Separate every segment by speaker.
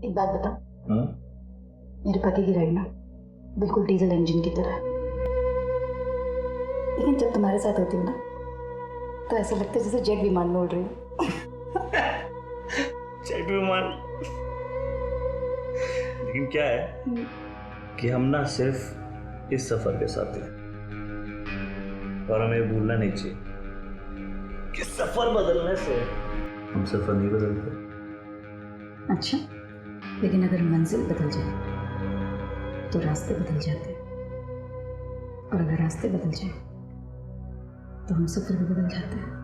Speaker 1: एक बात बता, मेरे पति की राइड ना बिल्कुल डीजल इंजन की तरह है, लेकिन जब तुम्हारे साथ होती हूँ ना तो ऐसा लगता है जैसे जेट विमान में उड़ रही हूँ।
Speaker 2: जेट विमान। लेकिन क्या है कि हम ना सिर्फ इस सफर के साथ हैं और हमें भूलना नहीं चाहिए कि सफर बदलने से हम सफर नहीं बदलते।
Speaker 1: अच्छा, लेकिन अगर मंजिल बदल जाए तो रास्ते बदल जाते हैं, और अगर रास्ते बदल जाए तो हम सफर भी बदल जाते हैं।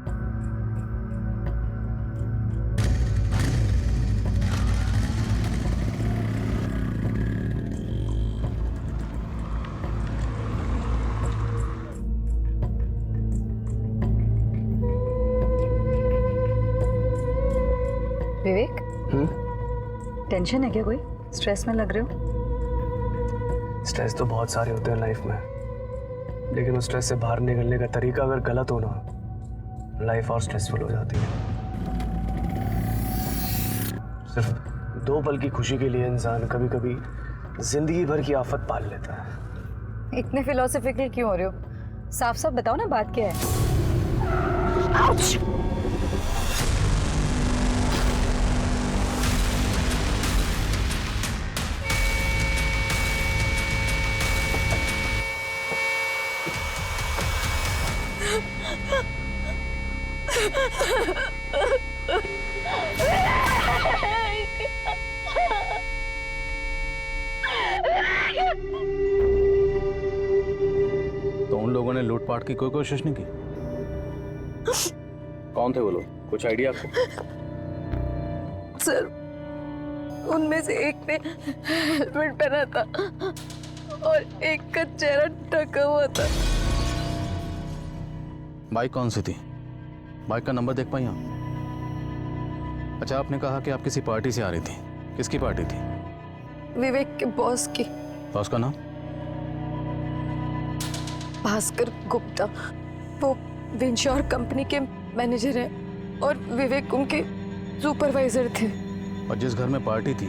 Speaker 1: विवेक, टेंशन है क्या? कोई स्ट्रेस में लग रहे हो?
Speaker 3: स्ट्रेस तो बहुत सारे होते हैं लाइफ में, लेकिन उस स्ट्रेस से बाहर निकलने का तरीका अगर गलत हो ना, लाइफ और स्ट्रेसफुल हो जाती है। सिर्फ 2 पल की खुशी के लिए इंसान कभी कभी जिंदगी भर की आफत पाल लेता है।
Speaker 4: इतने फिलोसॉफिकल क्यों हो रहे हो? साफ साफ बताओ ना, बात क्या है? आउच!
Speaker 5: तो उन लोगों ने लूटपाट की कोई कोशिश नहीं की? कौन थे वो लोग? कुछ आइडिया आपको?
Speaker 4: सर, उनमें से एक ने हेलमेट पहना था और एक का चेहरा ढका हुआ था।
Speaker 5: बाइक कौन सी थी? बाइक का नंबर देख पाई आप? अच्छा, आपने कहा कि आप किसी पार्टी से आ रही थी। किसकी पार्टी थी?
Speaker 4: विवेक के बॉस की।
Speaker 5: बॉस का नाम?
Speaker 4: भास्कर गुप्ता। वो विंश्योर कंपनी के मैनेजर हैं और विवेक उनके सुपरवाइजर थे।
Speaker 5: और जिस घर में पार्टी थी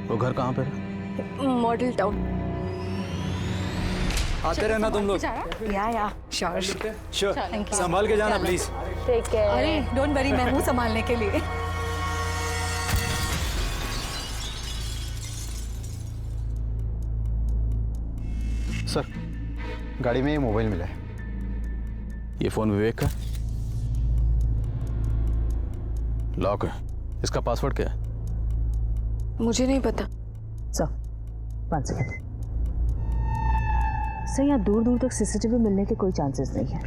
Speaker 5: वो घर कहाँ पे है?
Speaker 4: Model town.
Speaker 6: आते रहना तुम लोग।
Speaker 4: या श्योर।
Speaker 6: श्योर, संभाल के जाना प्लीज।
Speaker 4: अरे डोंट वरी, मैं हूँ संभालने के लिए।
Speaker 5: सर,
Speaker 6: गाड़ी में ये मोबाइल मिला है।
Speaker 5: ये फोन विवेक का लॉक है। इसका पासवर्ड क्या है?
Speaker 4: मुझे नहीं पता।
Speaker 7: Sir, 5 second. सर, यहाँ दूर दूर तक सीसीटीवी मिलने के कोई चांसेस नहीं है,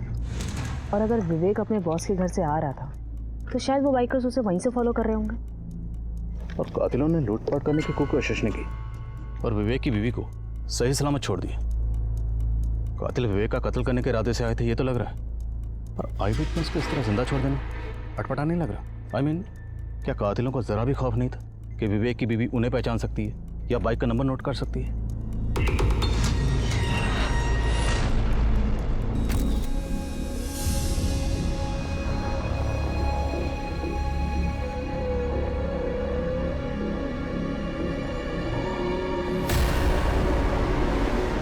Speaker 7: और अगर विवेक अपने बॉस के घर से आ रहा था तो शायद वो बाइकर्स उसे वहीं से फॉलो कर रहे होंगे।
Speaker 5: और कातिलों ने लूटपाट करने की कोई कोशिश नहीं की और विवेक की बीवी को सही सलामत छोड़ दिया। कातिल विवेक का कत्ल करने के इरादे से आए थे ये तो लग रहा है, और आई विटनेस को इस तरह जिंदा छोड़ देना अटपटा नहीं लग रहा। आई मीन, क्या कातिलों को जरा भी खौफ नहीं था कि विवेक की बीवी उन्हें पहचान सकती है या बाइक का नंबर नोट कर सकती है?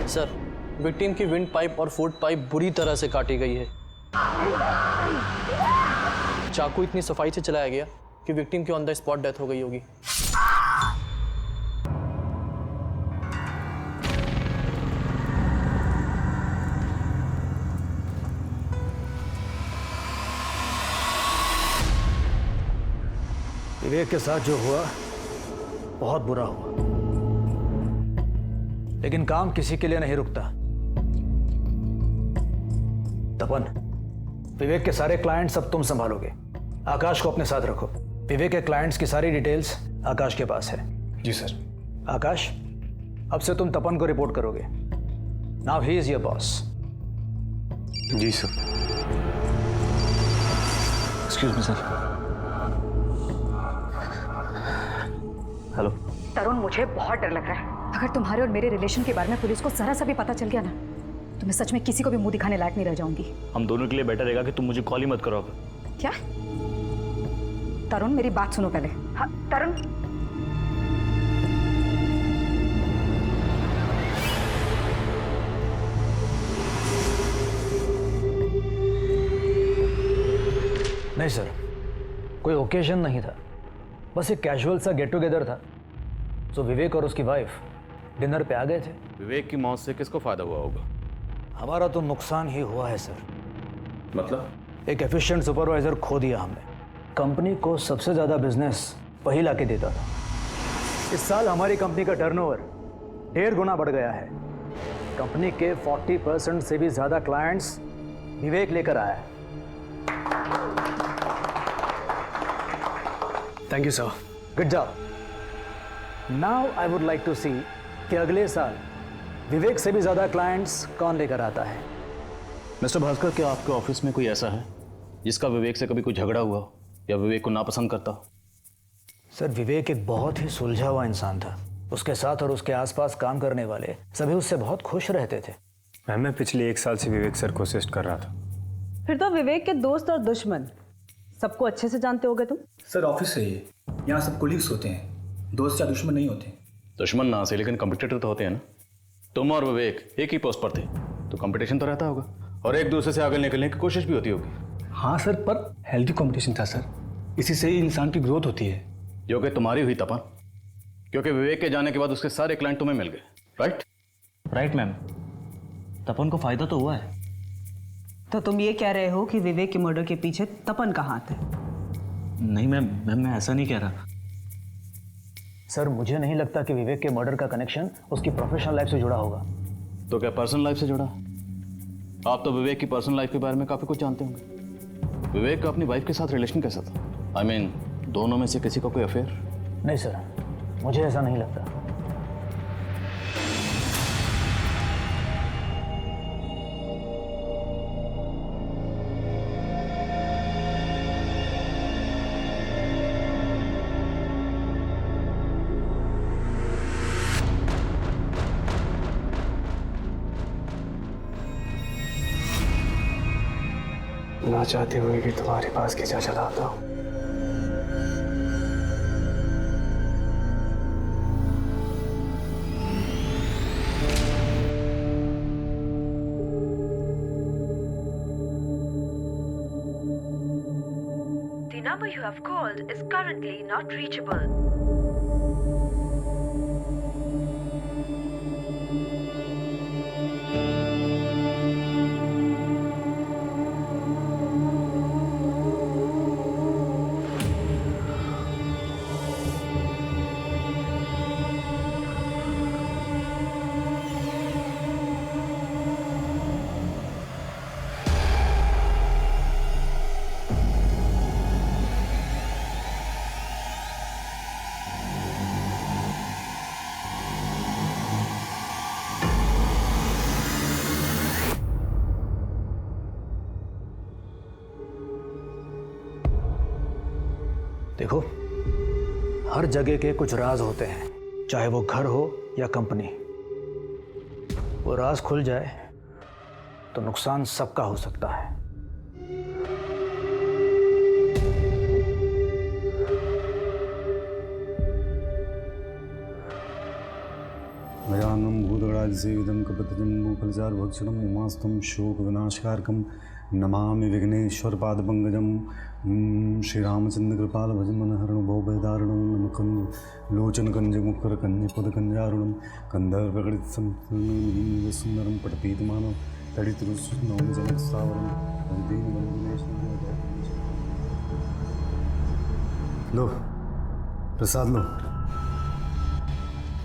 Speaker 8: सर, विक्टिम की विंड पाइप और फूड पाइप बुरी तरह से काटी गई है। चाकू इतनी सफाई से चलाया गया कि विक्टिम की ऑन द स्पॉट डेथ हो गई होगी।
Speaker 9: विवेक के साथ जो हुआ बहुत बुरा हुआ, लेकिन काम किसी के लिए नहीं रुकता। तपन, विवेक के सारे क्लाइंट्स अब तुम संभालोगे। आकाश को अपने साथ रखो। विवेक के क्लाइंट्स की सारी डिटेल्स आकाश के पास है।
Speaker 3: जी सर।
Speaker 9: आकाश, अब से तुम तपन को रिपोर्ट करोगे। Now he is your boss.
Speaker 3: जी sir. Excuse me sir. Hello
Speaker 1: Tarun, मुझे बहुत डर लग रहा है। अगर तुम्हारे और मेरे रिलेशन के बारे में पुलिस को जरा सा भी पता चल गया ना तो मैं सच में किसी को भी मुंह दिखाने लायक नहीं रह जाऊंगी।
Speaker 2: हम दोनों के लिए बेटर रहेगा कि तुम मुझे कॉल ही मत करो अब।
Speaker 1: क्या? तरुण, मेरी बात सुनो पहले। हाँ, तरुण।
Speaker 9: नहीं सर, कोई ओकेजन नहीं था, बस एक कैजुअल सा गेट टुगेदर था। तो विवेक और उसकी वाइफ डिनर पे आ गए थे।
Speaker 5: विवेक की मौत से किसको फायदा हुआ होगा?
Speaker 9: हमारा तो नुकसान ही हुआ है सर।
Speaker 5: मतलब?
Speaker 9: एक एफिशिएंट सुपरवाइजर खो दिया हमने। कंपनी को सबसे ज़्यादा बिजनेस वही ला के देता था। इस साल हमारी कंपनी का टर्नओवर 1.5 गुना बढ़ गया है। कंपनी के 40% से भी ज़्यादा क्लाइंट्स विवेक लेकर आया है।
Speaker 3: Thank you sir.
Speaker 9: Good job. Now I would like to see कि अगले साल विवेक से भी ज़्यादा क्लाइंट्स कौन लेकर आता है।
Speaker 5: मिस्टर भास्कर, क्या आपके ऑफिस में कोई ऐसा है जिसका विवेक से कभी कोई झगड़ा हुआ हो या विवेक को नापसंद करता हो?
Speaker 9: सर, विवेक एक बहुत ही सुलझा हुआ इंसान था। उसके साथ और उसके आसपास काम करने वाले सभी उससे बहुत खुश रहते थे।
Speaker 6: मैं पिछले 1 साल से विवेक सर को असिस्ट कर रहा था।
Speaker 7: फिर तो विवेक के दोस्त और दुश्मन सबको अच्छे से जानते होगे तुम।
Speaker 10: सर ऑफिस है ये, यहाँ सब कोलीग्स होते हैं, दोस्त या दुश्मन नहीं होते।
Speaker 5: दुश्मन ना से, लेकिन कॉम्पिटिटर तो होते हैं ना। तुम और विवेक एक ही पोस्ट पर थे तो कंपटीशन तो रहता होगा और एक दूसरे से आगे निकलने की कोशिश भी होती होगी।
Speaker 3: हाँ सर, पर हेल्दी कंपटीशन था सर, इसी से ही इंसान की ग्रोथ होती है।
Speaker 5: जो कि तुम्हारी हुई तपन, क्योंकि विवेक के जाने के बाद उसके सारे क्लाइंट तुम्हें मिल गए। राइट
Speaker 2: मैम, तपन को फायदा तो हुआ है।
Speaker 7: तो तुम ये कह रहे हो कि विवेक के मर्डर के पीछे तपन का हाथ है?
Speaker 2: नहीं मैम, मैं ऐसा नहीं कह रहा।
Speaker 9: सर, मुझे नहीं लगता कि विवेक के मर्डर का कनेक्शन उसकी प्रोफेशनल लाइफ से जुड़ा होगा।
Speaker 5: तो क्या पर्सनल लाइफ से जुड़ा? आप तो विवेक की पर्सनल लाइफ के बारे में काफी कुछ जानते होंगे। विवेक का अपनी वाइफ के साथ रिलेशन कैसा था? आई मीन, दोनों में से किसी का कोई अफेयर?
Speaker 9: नहीं सर, मुझे ऐसा नहीं लगता।
Speaker 3: ना चाहते हुए भी तुम्हारे पास खींचा चला आता हूँ।
Speaker 4: The number you have called is currently not reachable.
Speaker 9: देखो, हर जगह के कुछ राज होते हैं, चाहे वो घर हो या कंपनी। वो राज खुल जाए तो नुकसान सबका हो सकता है।
Speaker 6: भयानम भूतगणादिसेवितं कपतिजम्बूफलचार भक्षणम् उमास्तं शोक विनाशकारकं नमामि विघ्नेश्वर पादपंकजं। श्रीरामचंद्र कृपाल भजमनहरणो भवभयदारुणं नमकं लोचनकंज मुखरकंजपदकंजारुणं कंधर्वगणित सुंदरं पटपीतमानं तडितरुष्णं जलस्थावरं। लो प्रसाद लो,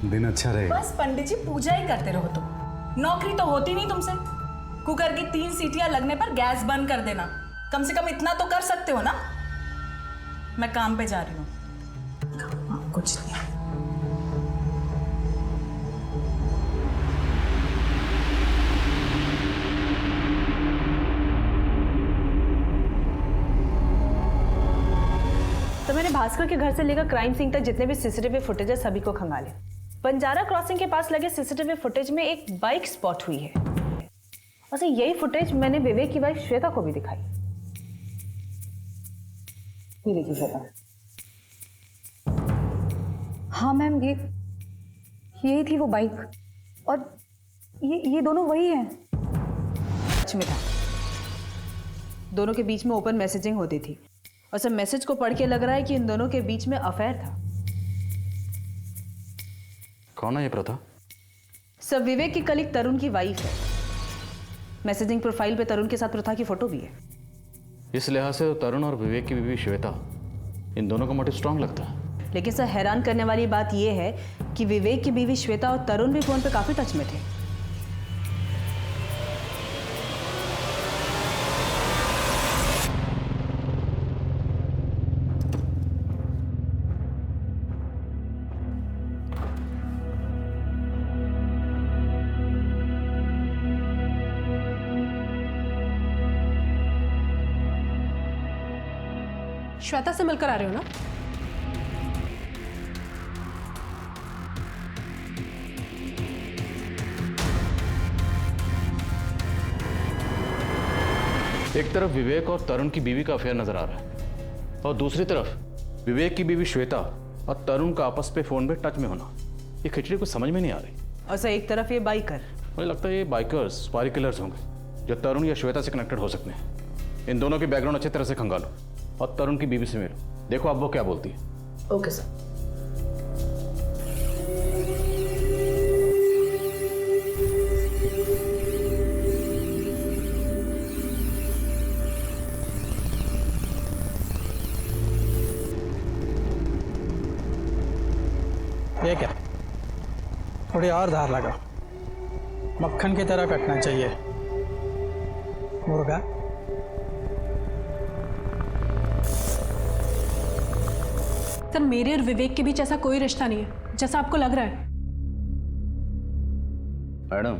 Speaker 6: दिन अच्छा रहेगा।
Speaker 11: बस पंडित जी पूजा ही करते रहो तुम। नौकरी तो होती नहीं तुमसे। कुकर की 3 सीटियां लगने पर गैस बंद कर देना, कम से कम इतना तो कर सकते हो ना। मैं काम पे जा रही हूँ। कुछ नहीं।
Speaker 7: तो मैंने भास्कर के घर से लेकर क्राइम सीन तक जितने भी सीसीटीवी फुटेज है सभी को खंगाले। बंजारा क्रॉसिंग के पास लगे सीसीटीवी फुटेज में एक बाइक स्पॉट हुई है। वैसे यही फुटेज मैंने विवेक की वाइफ श्वेता को भी दिखाई। ये देखिए श्वेता।
Speaker 1: हाँ मैम, यही थी वो बाइक, और ये दोनों वही हैं।
Speaker 7: सच में था। दोनों के बीच में ओपन मैसेजिंग होती थी। और सब मैसेज को पढ़ के लग रहा है कि इन दोनों के बीच में अफेयर था।
Speaker 5: कौन है ये प्रथा?
Speaker 7: सब विवेक की कलीग तरुण की वाइफ है। मैसेजिंग प्रोफाइल पे तरुण के साथ प्रथा की फोटो भी है।
Speaker 5: इस लिहाज से तो तरुण और विवेक की बीवी श्वेता, इन दोनों का मोटिव स्ट्रांग लगता है।
Speaker 7: लेकिन सर हैरान करने वाली बात यह है कि विवेक की बीवी श्वेता और तरुण भी फोन पे काफी टच में थे।
Speaker 12: श्वेता से मिलकर आ रहे हो ना?
Speaker 5: एक तरफ विवेक और तरुण की बीवी का अफेयर नजर आ रहा है और दूसरी तरफ विवेक की बीवी श्वेता और तरुण का आपस पे फोन पे टच में होना। ये खिचड़ी कुछ समझ में नहीं आ रही।
Speaker 7: और सर एक तरफ ये बाइकर।
Speaker 5: मुझे लगता है ये बाइकर्स स्पाई किलर्स होंगे जो तरुण या श्वेता से कनेक्टेड हो सकते हैं। इन दोनों की बैकग्राउंड अच्छी तरह से खंगालो और तरुण की बीवी से मिलो, देखो अब वो क्या बोलती है।
Speaker 7: Okay sir.
Speaker 13: ये क्या, थोड़ी और धार लगा, मक्खन की तरह कटना चाहिए मुर्गा।
Speaker 12: सर मेरे और विवेक के बीच ऐसा कोई रिश्ता नहीं है जैसा आपको लग रहा है।
Speaker 5: मैडम,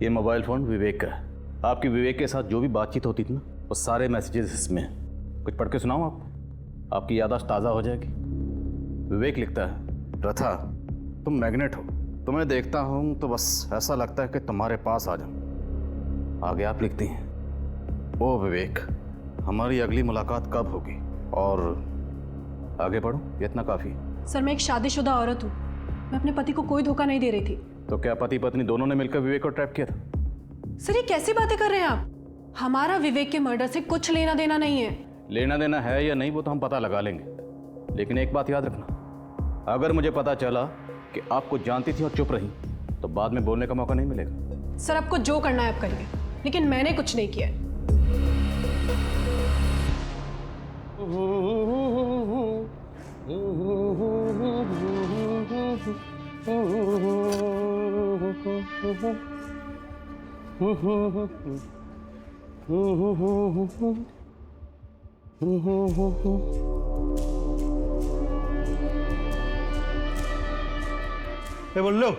Speaker 5: ये मोबाइल फोन विवेक का है। आपकी विवेक के साथ जो भी बातचीत होती थी ना, वो सारे मैसेजेस इसमें हैं। कुछ पढ़ के सुनाऊं आपको, आपकी याददाश्त ताज़ा हो जाएगी। विवेक लिखता है, प्रथा तुम मैग्नेट हो, तुम्हें देखता हूं तो बस ऐसा लगता है कि तुम्हारे पास आ जाऊं। आगे आप लिखती हैं, ओ विवेक हमारी अगली मुलाकात कब होगी? और आगे बढ़ो, ये इतना काफ़ी।
Speaker 12: सर मैं एक शादीशुदा औरत हूँ, मैं अपने पति को कोई धोखा नहीं दे रही थी।
Speaker 5: तो क्या पति पत्नी दोनों ने मिलकर विवेक को ट्रैप किया था?
Speaker 12: सर ये कैसी बातें कर रहे हैं आप? हमारा विवेक के मर्डर से कुछ लेना देना नहीं है।
Speaker 5: लेना देना है या नहीं वो तो हम पता लगा लेंगे, लेकिन एक बात याद रखना, अगर मुझे पता चला कि आपको जानती थी और चुप रही तो बाद में बोलने का मौका नहीं मिलेगा।
Speaker 12: सर आपको जो करना है आप करिए, लेकिन मैंने कुछ नहीं किया है।
Speaker 14: बोल लो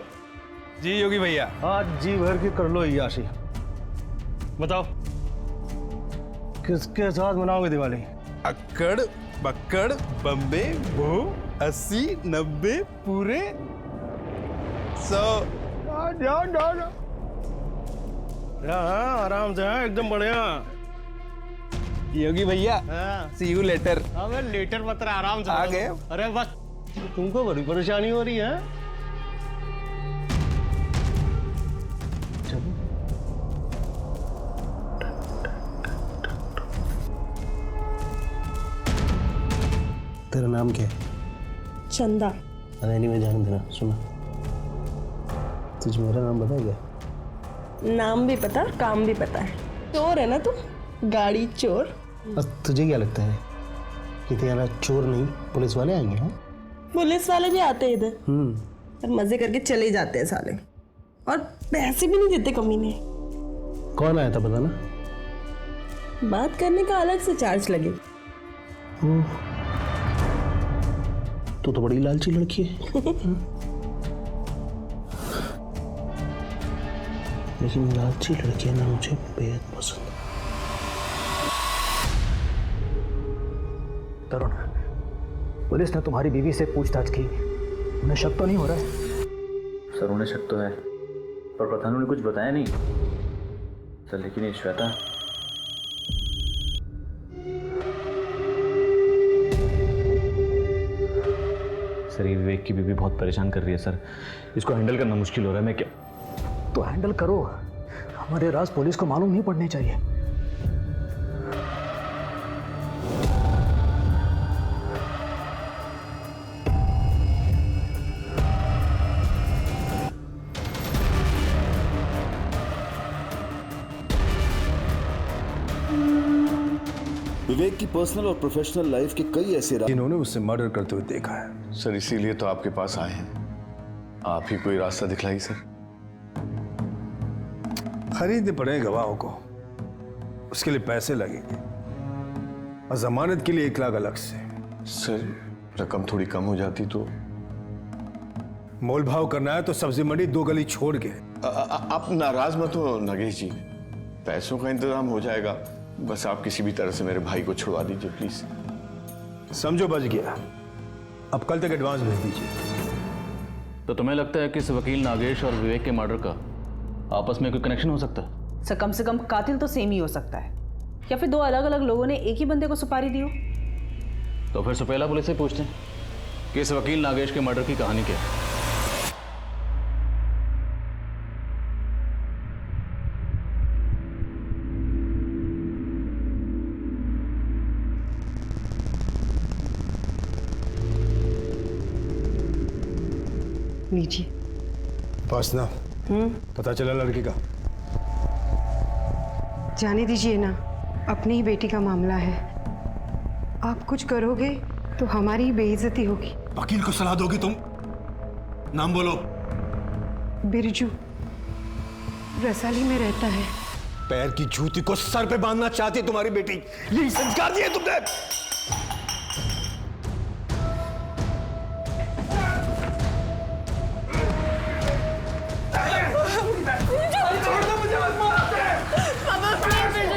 Speaker 14: जी योगी भैया।
Speaker 9: आज जी भर की कर लो याशी।
Speaker 14: बताओ
Speaker 9: किसके साथ मनाओगे दिवाली?
Speaker 14: अक्कड़ बक्कड़ बम्बे बो 80 90 पूरे 100। जाओ हाँ आराम से, हाँ एकदम बढ़िया। योगी भैया सी यू लेटर। अबे लेटर पत्र आराम से आ गए। अरे बस तुमको बड़ी परेशानी हो रही है।
Speaker 9: तेरा नाम क्या है?
Speaker 12: चंदा।
Speaker 9: अरे नहीं, मैं जान देना। सुना, तुझे मेरा नाम पता है क्या?
Speaker 12: नाम भी पता, काम भी पता है। चोर है ना तू, गाड़ी चोर।
Speaker 9: अब तुझे क्या लगता है कि तेरा चोर नहीं पुलिस वाले आएंगे? हाँ
Speaker 12: पुलिस वाले भी आते हैं इधर और मजे करके चले जाते हैं साले, और पैसे भी नहीं देते कमीने।
Speaker 9: कौन आया था बताना?
Speaker 12: बात करने का अलग से चार्ज लगे।
Speaker 9: तो बड़ी लालची लड़की है। लेकिन लालची लड़कियां ना मुझे बेहद पसंद। तरुण, पुलिस ने तुम्हारी बीवी से पूछताछ की, उन्हें शक तो नहीं हो रहा है?
Speaker 2: सर उन्हें शक तो है, पर प्रधान ने कुछ बताया नहीं सर। लेकिन ये श्वेता, सर ये विवेक की बीवी बहुत परेशान कर रही है सर, इसको हैंडल करना मुश्किल हो रहा है। मैं क्या?
Speaker 9: तो हैंडल करो, हमारे राज पुलिस को मालूम नहीं पड़ने चाहिए।
Speaker 15: विवेक की पर्सनल और प्रोफेशनल लाइफ के कई ऐसे
Speaker 6: जिन्होंने उससे मर्डर करते हुए देखा है।
Speaker 16: सर इसीलिए तो आपके पास आए हैं, आप ही कोई रास्ता दिखलाइए सर।
Speaker 6: खरीदने पड़े गवाहों को, उसके लिए पैसे लगेंगे और जमानत के लिए 1 लाख अलग से।
Speaker 16: सर रकम थोड़ी कम हो जाती तो।
Speaker 6: मोल भाव करना है तो सब्जी मंडी 2 गली छोड़ के।
Speaker 16: आप नाराज मत हो नागेश जी, पैसों का इंतजाम हो जाएगा, बस आप किसी भी तरह से मेरे भाई को छुड़वा दीजिए प्लीज।
Speaker 6: समझो बच गया, अब कल तक एडवांस भेज दीजिए।
Speaker 5: तो तुम्हें लगता है कि इस वकील नागेश और विवेक के मर्डर का आपस में कोई कनेक्शन हो सकता है?
Speaker 7: सर कम से कम कातिल तो सेम ही हो सकता है, या फिर 2 अलग अलग लोगों ने एक ही बंदे को सुपारी दी हो।
Speaker 5: तो फिर सुपेला पुलिस से पूछते हैं कि इस वकील नागेश के मर्डर की कहानी क्या है।
Speaker 12: लीजिए।
Speaker 6: उपासना, पता चला लड़की का?
Speaker 12: जाने दीजिए ना, अपनी ही बेटी का मामला है। आप कुछ करोगे तो हमारी ही बेइज्जती होगी।
Speaker 6: वकील को सलाह दोगी तुम? नाम बोलो।
Speaker 12: बिरजू, रसाली में रहता है।
Speaker 6: पैर की जूती को सर पे बांधना चाहती है तुम्हारी बेटी, यही संस्कार दिए तुमने।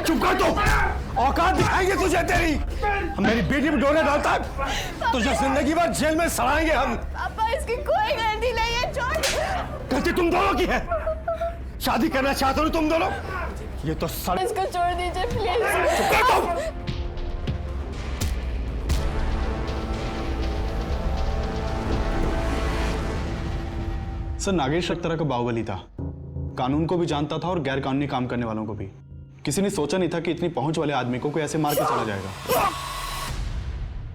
Speaker 6: चुप कर दो, औकात दिखाएंगे तुझे तेरी। मेरी बेटी पे डोरे डालता है, तुझे जिंदगी भर जेल में सड़ाएंगे हम।
Speaker 4: पापा इसकी कोई गलती नहीं है, छोड़।
Speaker 6: गलती तुम दोनों की है। शादी करना चाहते हो तुम दोनों? ये तो
Speaker 4: इसको छोड़ दीजिए प्लीज।
Speaker 6: चुप कर दो।
Speaker 10: सर नागेश एक तरह का बाहुबली था, कानून को भी जानता था और गैर कानूनी काम करने वालों को भी। किसी ने सोचा नहीं था कि इतनी पहुंच वाले आदमी को कोई ऐसे मार के चला जाएगा।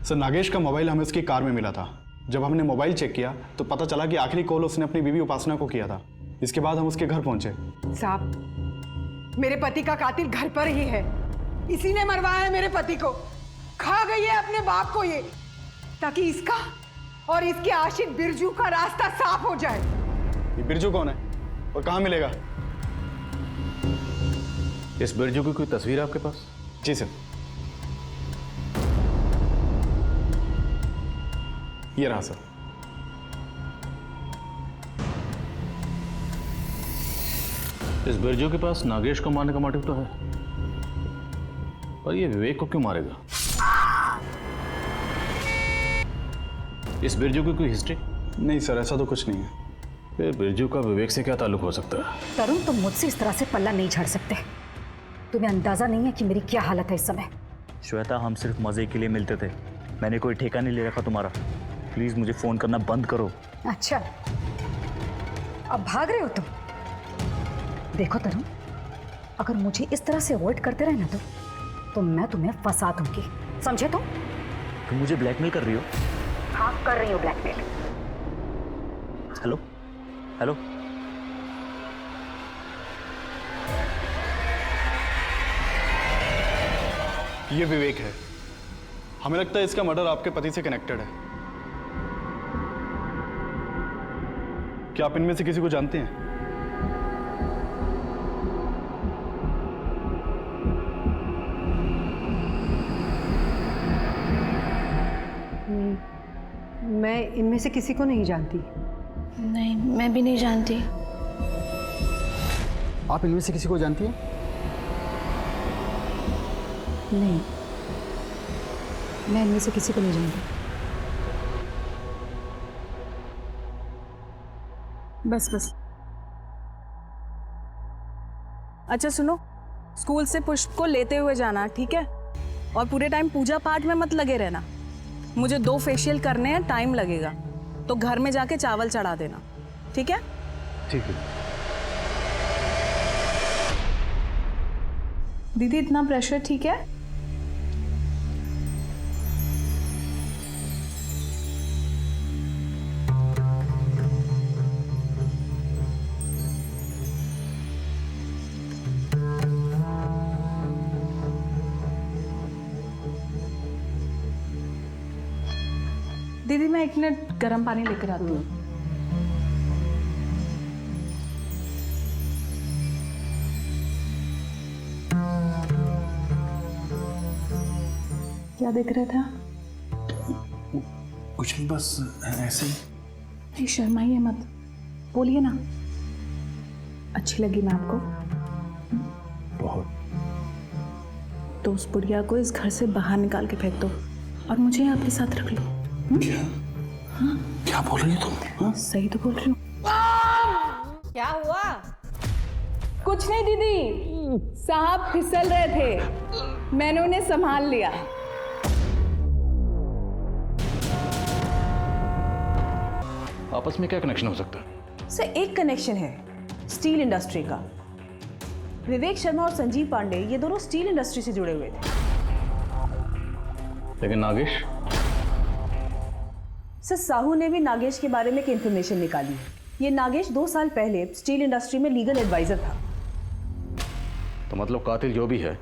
Speaker 10: सर नागेश का मोबाइल हमें उसकी कार में मिला था। जब हमने मोबाइल चेक किया तो पता चला कि आखिरी कॉल उसने अपनी बीवी उपासना को किया था। इसके बाद हम उसके घर पहुंचे।
Speaker 12: साहब, मेरे पति का कातिल घर पर ही है। इसी ने मरवाया है मेरे पति को। खा गई है अपने बाप को ये, ताकि इसका और इसके आशिक बिरजू का रास्ता साफ हो जाए।
Speaker 10: ये बिरजू कौन है और कहां मिलेगा?
Speaker 5: इस बिरजू की कोई तस्वीर है आपके पास?
Speaker 10: जी सर, ये रहा सर।
Speaker 5: इस बिरजू के पास नागेश को मारने का मोटिव तो है, पर ये विवेक को क्यों मारेगा? इस बिरजू की कोई हिस्ट्री?
Speaker 10: नहीं सर, ऐसा तो कुछ नहीं है।
Speaker 5: फिर बिरजू का विवेक से क्या ताल्लुक हो सकता है?
Speaker 1: तरुण, तुम मुझसे इस तरह से पल्ला नहीं झाड़ सकते। तुम्हें अंदाजा नहीं है कि मेरी क्या हालत है इस समय।
Speaker 2: श्वेता, हम सिर्फ मजे के लिए मिलते थे, मैंने कोई ठेका नहीं ले रखा तुम्हारा। प्लीज मुझे फोन करना बंद करो।
Speaker 1: अच्छा, अब भाग रहे हो तुम? देखो तरुण, अगर मुझे इस तरह से अवॉइड करते रहे ना तो मैं तुम्हें फंसा दूंगी, समझे?
Speaker 2: तुम मुझे ब्लैकमेल कर रही हो?
Speaker 1: हाँ, कर रही हो ब्लैकमेल।
Speaker 2: हेलो हेलो,
Speaker 10: ये विवेक है। हमें लगता है इसका मर्डर आपके पति से कनेक्टेड है। क्या आप इनमें से किसी को जानते हैं?
Speaker 12: मैं इनमें से किसी को नहीं जानती।
Speaker 4: नहीं, मैं भी नहीं जानती।
Speaker 10: आप इनमें से किसी को जानती हैं?
Speaker 1: नहीं, मैं इनमें से किसी को नहीं जानती।
Speaker 11: बस बस। अच्छा सुनो, स्कूल से पुष्प को लेते हुए जाना, ठीक है? और पूरे टाइम पूजा पाठ में मत लगे रहना। मुझे 2 फेशियल करने हैं, टाइम लगेगा, तो घर में जाके चावल चढ़ा देना, ठीक है?
Speaker 10: ठीक है।
Speaker 11: दीदी, इतना प्रेशर ठीक है? दीदी मैं 1 मिनट गर्म पानी लेकर आती हूँ। क्या देख रहे थे?
Speaker 10: कुछ नहीं, बस ऐसे ही।
Speaker 11: नहीं शर्माइए मत, बोलिए ना। अच्छी लगी मैं आपको?
Speaker 10: बहुत।
Speaker 11: तो उस बुढ़िया को इस घर से बाहर निकाल के फेंक दो और मुझे आपके साथ रख लो।
Speaker 10: क्या?
Speaker 11: हाँ?
Speaker 10: क्या बोल रही हो तुम? हाँ?
Speaker 11: सही तो बोल रही हूँ।
Speaker 4: क्या हुआ?
Speaker 11: कुछ नहीं दीदी, साहब फिसल रहे थे, मैंने उन्हें संभाल लिया।
Speaker 5: आपस में क्या कनेक्शन हो सकता है?
Speaker 7: सर एक कनेक्शन है, स्टील इंडस्ट्री का। विवेक शर्मा और संजीव पांडे ये दोनों स्टील इंडस्ट्री से जुड़े हुए थे।
Speaker 5: लेकिन नागेश?
Speaker 7: सर साहू ने भी नागेश के बारे में एक इंफॉर्मेशन निकाली है। ये नागेश 2 साल पहले स्टील इंडस्ट्री में लीगल एडवाइजर था।
Speaker 5: तो मतलब कातिल जो भी है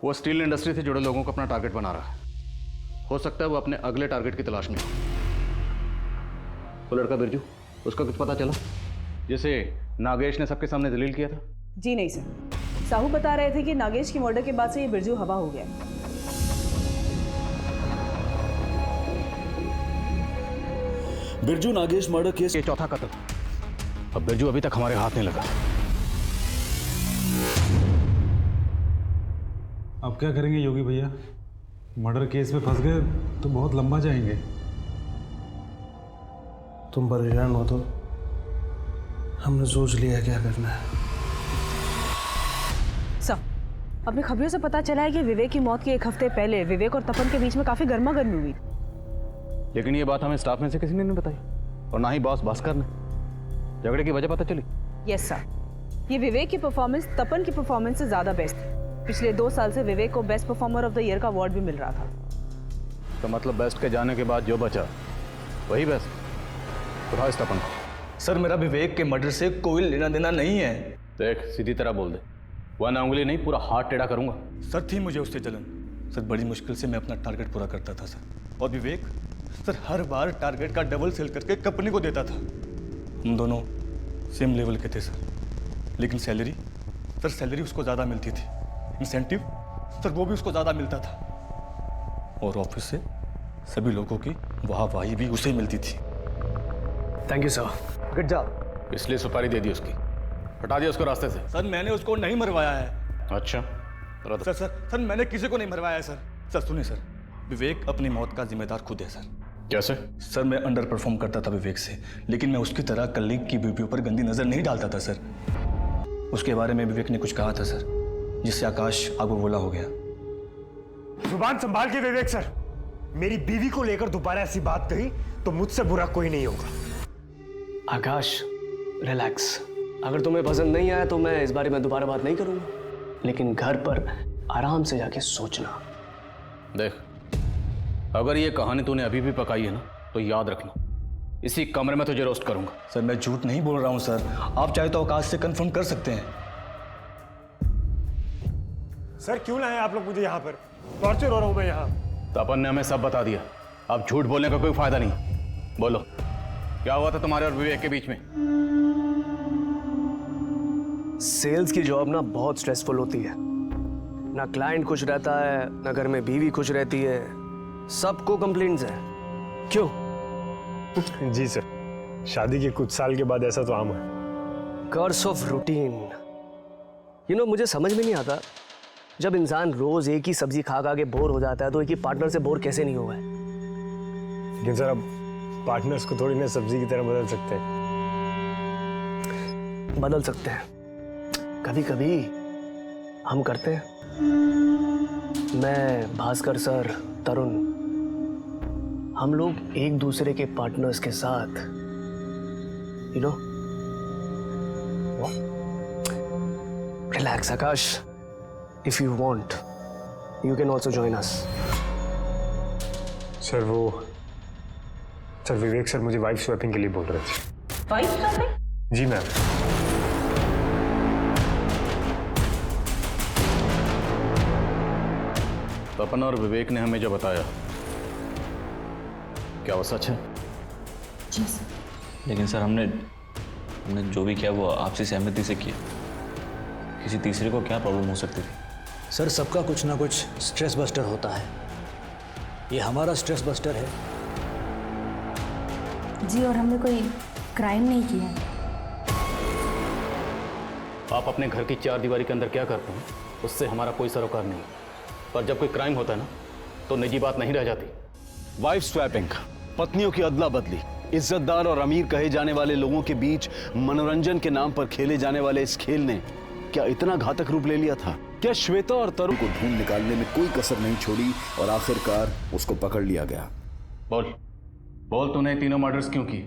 Speaker 5: वो स्टील इंडस्ट्री से जुड़े लोगों को अपना टारगेट बना रहा है। हो सकता है वो अपने अगले टारगेट की तलाश में हो। वो लड़का बिरजू, उसका कुछ पता चला जिसे नागेश ने सबके सामने दलील किया था?
Speaker 7: जी नहीं सर, साहू बता रहे थे कि नागेश की मर्डर के बाद से ये बिरजू हवा हो गया।
Speaker 15: बिरजू नागेश मर्डर केस
Speaker 5: ये चौथा कत्ल। अब बिरजू अभी तक हमारे हाथ नहीं लगा।
Speaker 17: अब क्या करेंगे योगी भैया? मर्डर केस में फंस गए तो बहुत लंबा जाएंगे।
Speaker 14: तुम परेशान हो तो हमने सोच लिया क्या करना है।
Speaker 7: सर अपने खबरों से पता चला है कि विवेक की मौत के 1 हफ्ते पहले विवेक और तपन के बीच में काफी गर्मा गर्मी हुई।
Speaker 5: लेकिन ये बात हमें स्टाफ में से किसी ने नहीं बताई और ना ही बॉस भास्कर ने। झगड़े की वजह पता चली?
Speaker 7: यस सर, ये विवेक की परफॉर्मेंस तपन की परफॉर्मेंस से ज्यादा बेस्ट थी। पिछले 2 साल से विवेक को best performer of the year का अवार्ड भी मिल रहा था।
Speaker 5: तो मतलब बेस्ट के जाने के बाद जो बचा वही बेस्ट? उठा इस तपन को।
Speaker 2: सर मेरा विवेक के मर्डर से कोई लेना देना नहीं है।
Speaker 5: देख सीधी तरह बोल दे, वरना उंगली नहीं पूरा हाथ टेढ़ा करूंगा।
Speaker 2: सर थी मुझे उससे जलन। सर बड़ी मुश्किल से मैं अपना टारगेट पूरा करता था सर। और विवेक सर हर बार टारगेट का डबल सेल करके कंपनी को देता था। हम दोनों सेम लेवल के थे सर, लेकिन सैलरी उसको ज़्यादा मिलती थी। इंसेंटिव सर वो भी उसको ज़्यादा मिलता था। और ऑफिस से सभी लोगों की वाहवाही भी उसे मिलती थी।
Speaker 3: Thank you sir, good job.
Speaker 5: इसलिए सुपारी दे दी उसकी, हटा दिया उसको रास्ते से।
Speaker 2: सर मैंने उसको नहीं मरवाया है।
Speaker 5: अच्छा
Speaker 2: सर मैंने किसी को नहीं मरवाया है सर। सुनिए सर, विवेक अपनी मौत का जिम्मेदार खुद है सर।
Speaker 5: कैसे?
Speaker 2: सर मैं अंडर परफॉर्म करता था विवेक से, लेकिन मैं उसकी तरह कलीग की बीवी पर गंदी नजर नहीं डालता था सर। उसके बारे में विवेक ने कुछ कहा था सर, जिससे आकाश आगो बोला हो गया।
Speaker 6: जुबान संभाल के विवेक सर, मेरी बीवी को लेकर दोबारा ऐसी बात कही तो मुझसे बुरा कोई नहीं होगा।
Speaker 3: आकाश रिलैक्स, अगर तुम्हें पसंद नहीं आया तो मैं इस बारे में दोबारा बात नहीं करूंगा, लेकिन घर पर आराम से जाके सोचना।
Speaker 5: देख अगर ये कहानी तूने अभी भी पकाई है ना तो याद रखना, इसी कमरे में तुझे रोस्ट करूंगा।
Speaker 2: सर मैं झूठ नहीं बोल रहा हूं सर, आप चाहे तो आकाश से कंफर्म कर सकते हैं।
Speaker 6: सर क्यों लाए आप लोग मुझे यहाँ पर? टॉर्चर हो रहा हूँ मैं यहाँ।
Speaker 5: तपन ने हमें सब बता दिया, अब झूठ बोलने का कोई फायदा नहीं। बोलो क्या हुआ था तुम्हारे और विवेक के बीच में?
Speaker 3: सेल्स की जॉब ना बहुत स्ट्रेसफुल होती है। ना क्लाइंट खुश रहता है, ना घर में बीवी खुश रहती है, सबको कंप्लेंट्स है। क्यों?
Speaker 6: जी सर, शादी के कुछ साल के बाद ऐसा तो आम है।
Speaker 3: Course of routine. मुझे समझ में नहीं आता, जब इंसान रोज एक ही सब्जी खा खा के बोर हो जाता है तो एक ही पार्टनर से बोर कैसे नहीं हुआ है?
Speaker 6: लेकिन सर अब पार्टनर्स को थोड़ी ना सब्जी की तरह बदल सकते हैं।
Speaker 3: बदल सकते हैं, कभी कभी हम करते हैं। मैं, भास्कर सर, तरुण, हम लोग एक दूसरे के पार्टनर्स के साथ relax Akash, if you want you can also join us.
Speaker 6: Sir Vivek sir मुझे वाइफ स्वैपिंग के लिए बोल रहे थे।
Speaker 7: Wife swapping?
Speaker 6: जी मैम।
Speaker 5: तपन और विवेक ने हमें जो बताया क्या वो सच है?
Speaker 1: जी सर।
Speaker 2: लेकिन सर हमने जो भी किया वो आपसी सहमति से किया। किसी तीसरे को क्या प्रॉब्लम हो सकती थी?
Speaker 9: सर सबका कुछ ना कुछ स्ट्रेस बस्टर होता है, ये हमारा स्ट्रेस बस्टर है।
Speaker 1: जी, और हमने कोई क्राइम नहीं किया है।
Speaker 5: आप अपने घर की चार दीवारी के अंदर क्या करते हैं उससे हमारा कोई सरोकार नहीं, पर जब कोई क्राइम होता है ना तो निजी बात नहीं रह जाती। वाइफ स्वैपिंग, पत्नियों की अदला बदली, इज्जतदार और अमीर कहे जाने वाले लोगों के बीच मनोरंजन के नाम पर खेले जाने वाले इस खेल ने क्या इतना घातक रूप ले लिया था? क्या श्वेता और तरुण
Speaker 15: को ढूंढ निकालने में कोई कसर नहीं छोड़ी और आखिरकार उसको पकड़ लिया गया।
Speaker 5: बोल तूने तीनों मर्डर्स क्यों की?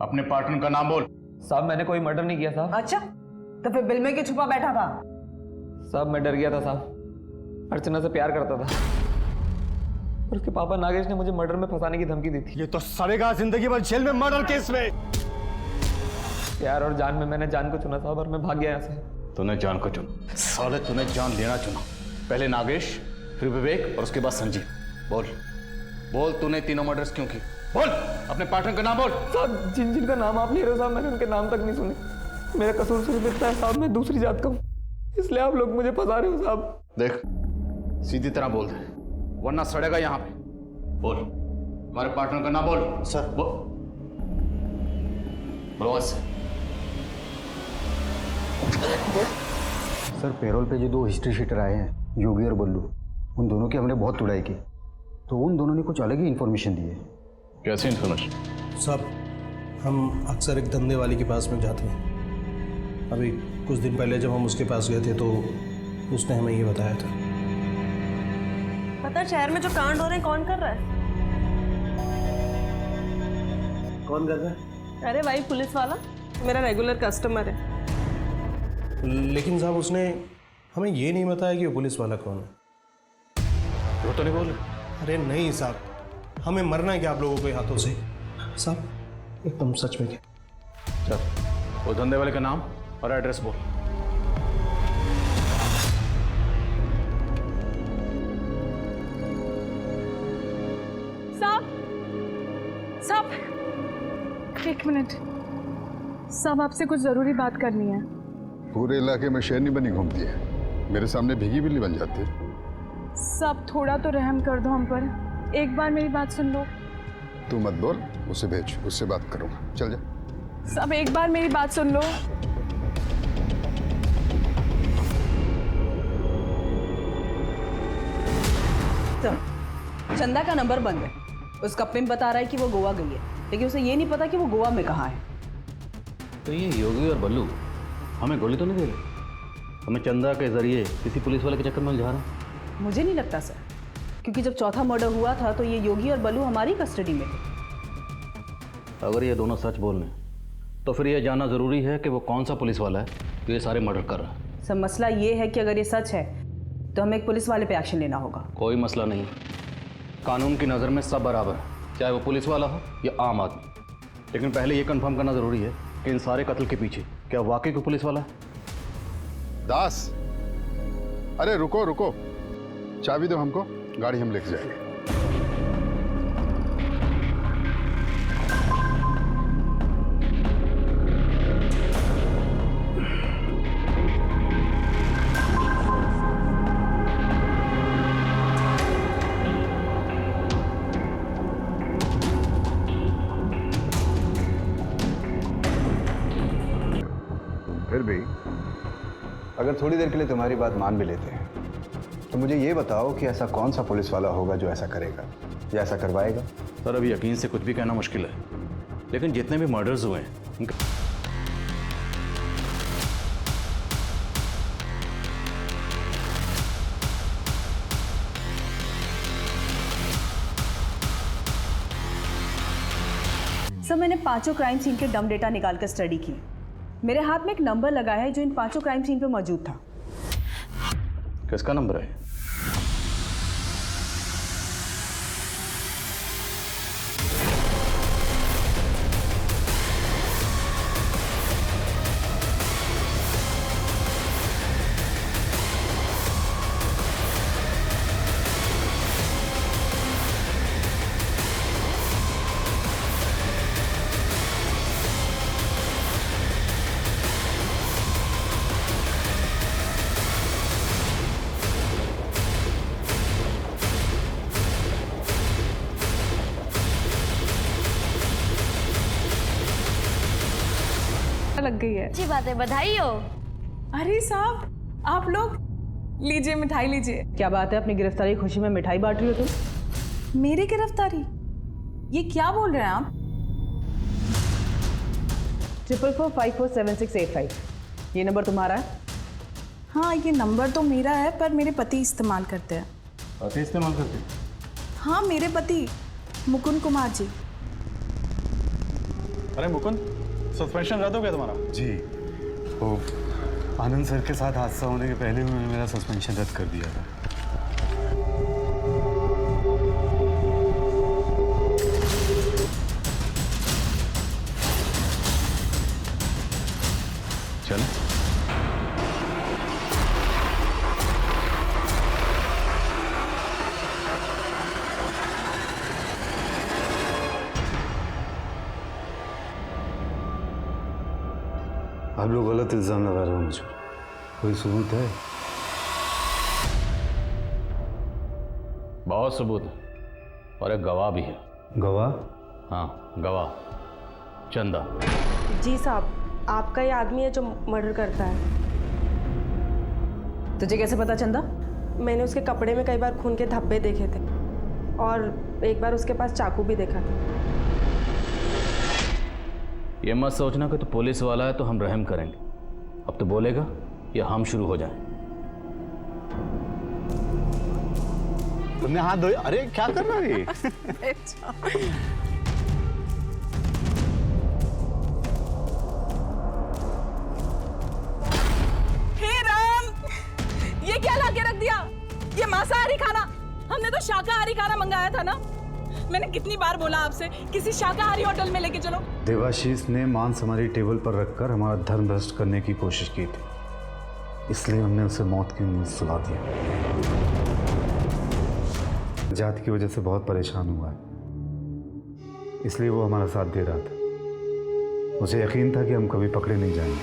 Speaker 5: अपने पार्टनर का नाम बोल।
Speaker 8: साहब मैंने कोई मर्डर नहीं किया साहब।
Speaker 12: अच्छा, तो फिर बिल में क्यों छुपा बैठा था?
Speaker 8: साहब मैं डर गया था साहब, अर्चना से प्यार करता था और उसके पापा नागेश ने मुझे मर्डर में फंसाने की धमकी दी थी।
Speaker 6: ये तो सड़ेगा जिंदगी भर जेल में मर्डर केस में।
Speaker 8: प्यार और जान में मैंने जान को चुना साहब और मैं भाग गया यहाँ से।
Speaker 5: तूने जान को चुना? साले तूने जान देना चुना। पहले नागेश, फिर विवेक और उसके बाद संजीव। बोल तूने तीनों मर्डर्स क्यों की? बोल अपने पार्टनर का नाम बोल।
Speaker 8: साहब जिनका नाम आप ले रहे हो साहब, मैंने उनके नाम तक नहीं सुने। मेरा कसूर सिर्फ इतना है साहब, मैं दूसरी जात का हूँ, इसलिए आप लोग मुझे फंसा रहे हो साहब।
Speaker 5: देख सीधी तरह बोल दे वरना सड़ेगा यहाँ पे। बोल हमारे पार्टनर का नाम बोल।
Speaker 10: सर
Speaker 5: बोलो।
Speaker 9: सर पेरोल पे जो दो हिस्ट्री शीटर आए हैं, योगी और बल्लू, उन दोनों की हमने बहुत तुड़ाई की, तो उन दोनों ने कुछ अलग ही इन्फॉर्मेशन दी है।
Speaker 5: कैसी इन्फॉर्मेशन?
Speaker 18: साहब हम अक्सर एक धंधे वाले के पास में जाते हैं। अभी कुछ दिन पहले जब हम उसके पास गए थे तो उसने हमें ये बताया था।
Speaker 7: पता शहर में जो कांड हो रहे हैं कौन कर रहा है?
Speaker 18: कौन कर रहा है?
Speaker 7: अरे भाई पुलिस वाला, मेरा रेगुलर कस्टमर है।
Speaker 18: लेकिन साहब उसने हमें ये नहीं बताया कि वो पुलिस वाला कौन है।
Speaker 5: वो तो नहीं बोल।
Speaker 18: अरे नहीं साहब, हमें मरना है क्या आप लोगों के हाथों से? साहब एकदम सच में क्या?
Speaker 5: चल वो धंधे वाले का नाम और एड्रेस बोल।
Speaker 19: साहब एक मिनट साहब, आपसे कुछ जरूरी बात करनी है।
Speaker 20: पूरे इलाके में शेरनी बनी घूमती है, मेरे सामने भीगी बिल्ली बन जाती है।
Speaker 19: साहब थोड़ा तो रहम कर दो हम पर, एक बार मेरी बात सुन लो।
Speaker 20: तू मत बोल, उसे भेज, उससे बात करूंगा। चल जा।
Speaker 19: साहब एक बार मेरी बात सुन लो।
Speaker 11: चंदा का नंबर बंद है, उसका पिन बता रहा है कि वो गोवा गई है, लेकिन उसे ये नहीं पता कि वो गोवा में कहाँ है।
Speaker 5: तो ये योगी और बल्लू हमें गोली तो नहीं दे रहे? हमें चंदा के जरिए किसी पुलिस वाले के चक्कर में उलझा रहा?
Speaker 11: मुझे नहीं लगता सर, क्योंकि जब चौथा मर्डर हुआ था तो ये योगी और बल्लू हमारी कस्टडी में थे।
Speaker 5: अगर ये दोनों सच बोल रहे हैं तो फिर ये जानना जरूरी है कि वो कौन सा पुलिस वाला है जो ये सारे मर्डर कर रहा है।
Speaker 11: सर मसला ये है कि अगर ये सच है तो हमें एक पुलिस वाले पे एक्शन लेना होगा।
Speaker 5: कोई मसला नहीं, कानून की नज़र में सब बराबर है, चाहे वो पुलिस वाला हो या आम आदमी। लेकिन पहले ये कंफर्म करना जरूरी है कि इन सारे कत्ल के पीछे क्या वाकई कोई पुलिस वाला है?
Speaker 20: दास, अरे रुको रुको, चाबी दो हमको, गाड़ी हम लेके जाएंगे।
Speaker 21: फिर भी अगर थोड़ी देर के लिए तुम्हारी बात मान भी लेते हैं तो मुझे ये बताओ कि ऐसा कौन सा पुलिस वाला होगा जो ऐसा करेगा या ऐसा करवाएगा?
Speaker 5: सर अभी यकीन से कुछ भी कहना मुश्किल है, लेकिन जितने भी मर्डर्स हुए हैं उनका
Speaker 11: सर मैंने पांचों क्राइम सीन के डम डेटा निकाल कर स्टडी की। मेरे हाथ में एक नंबर लगा है जो इन पांचों क्राइम सीन पे मौजूद था।
Speaker 5: किसका नंबर है?
Speaker 19: लग गई है।
Speaker 13: अच्छी बात है, बधाई हो।
Speaker 11: अरे साहब आप लोग लीजिए, मिठाई लीजिए।
Speaker 7: क्या बात है, अपनी गिरफ्तारी की खुशी में मिठाई बांट रही हो तुम?
Speaker 11: मेरी गिरफ्तारी? ये क्या बोल रहे हैं आप?
Speaker 7: 44454768 ये नंबर तुम्हारा है?
Speaker 11: हाँ, ये नंबर तो मेरा है, पर मेरे पति इस्तेमाल करते हैं।
Speaker 10: पति इस्तेमाल करते?
Speaker 11: हाँ, मेरे पति मुकुंद कुमार जी।
Speaker 10: अरे मुकुंद, सस्पेंशन रद्द हो गया तुम्हारा?
Speaker 17: जी, वो आनंद सर के साथ हादसा होने के पहले उन्होंने मेरा सस्पेंशन रद्द कर दिया था।
Speaker 5: चल
Speaker 17: आप लोग गलत इल्जाम लगा रहे हो मुझे, कोई सबूत है?
Speaker 5: बहुत सबूत है और एक गवाह भी है।
Speaker 17: गवाह?
Speaker 5: हाँ, गवाह चंदा।
Speaker 22: जी साहब, आपका ये आदमी है जो मर्डर करता है।
Speaker 7: तुझे कैसे पता चंदा?
Speaker 22: मैंने उसके कपड़े में कई बार खून के धब्बे देखे थे और एक बार उसके पास चाकू भी देखा था।
Speaker 5: ये मत सोचना कि तो पुलिस वाला है तो हम रहम करेंगे। अब तो बोलेगा या हम शुरू हो जाएं।
Speaker 10: तुमने हाथ धोए? अरे क्या कर रहा है?
Speaker 11: हे राम, ये क्या लाके रख दिया? ये मांसाहारी खाना? हमने तो शाकाहारी खाना मंगाया था ना। मैंने कितनी बार बोला आपसे किसी शाकाहारी होटल में लेके चलो।
Speaker 17: देवाशीष ने मांस हमारी टेबल पर रखकर हमारा धर्म भ्रष्ट करने की कोशिश की थी, इसलिए हमने उसे मौत की नींद सुला दिया। जाति की वजह से बहुत परेशान हुआ है, इसलिए वो हमारा साथ दे रहा था। उसे यकीन था कि हम कभी पकड़े नहीं जाएंगे।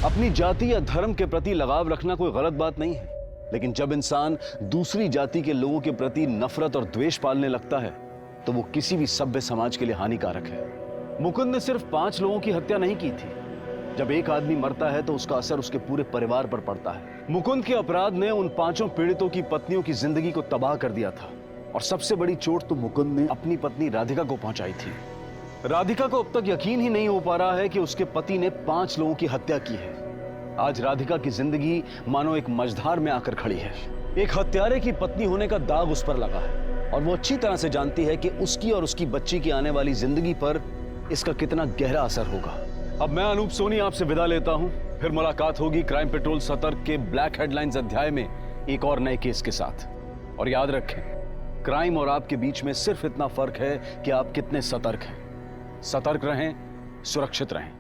Speaker 5: अपनी जाति या धर्म के प्रति लगाव रखना कोई गलत बात नहीं है, लेकिन जब इंसान दूसरी जाति के लोगों के प्रति नफरत और द्वेष पालने लगता है तो वो किसी भी सभ्य समाज के लिए हानिकारक है। मुकुंद ने सिर्फ 5 लोगों की हत्या नहीं की थी। जब एक आदमी मरता है तो उसका असर उसके पूरे परिवार पर पड़ता है। मुकुंद के अपराध ने उन 5 पीड़ितों की पत्नियों की जिंदगी को तबाह कर दिया था और सबसे बड़ी चोट तो मुकुंद ने अपनी पत्नी राधिका को पहुंचाई थी। राधिका को अब तक यकीन ही नहीं हो पा रहा है कि उसके पति ने 5 लोगों की हत्या की है। आज राधिका की जिंदगी मानो एक मझधार में आकर खड़ी है। एक हत्यारे की पत्नी होने का दाग उस पर लगा है और वो अच्छी तरह से जानती है कि उसकी और उसकी बच्ची की आने वाली जिंदगी पर इसका कितना गहरा असर होगा। अब मैं अनूप सोनी आपसे विदा लेता हूं, फिर मुलाकात होगी क्राइम पेट्रोल सतर्क के ब्लैक हेडलाइंस अध्याय में एक और नए केस के साथ। और याद रखें, क्राइम और आपके बीच में सिर्फ इतना फर्क है कि आप कितने सतर्क हैं। सतर्क रहें, सुरक्षित रहें।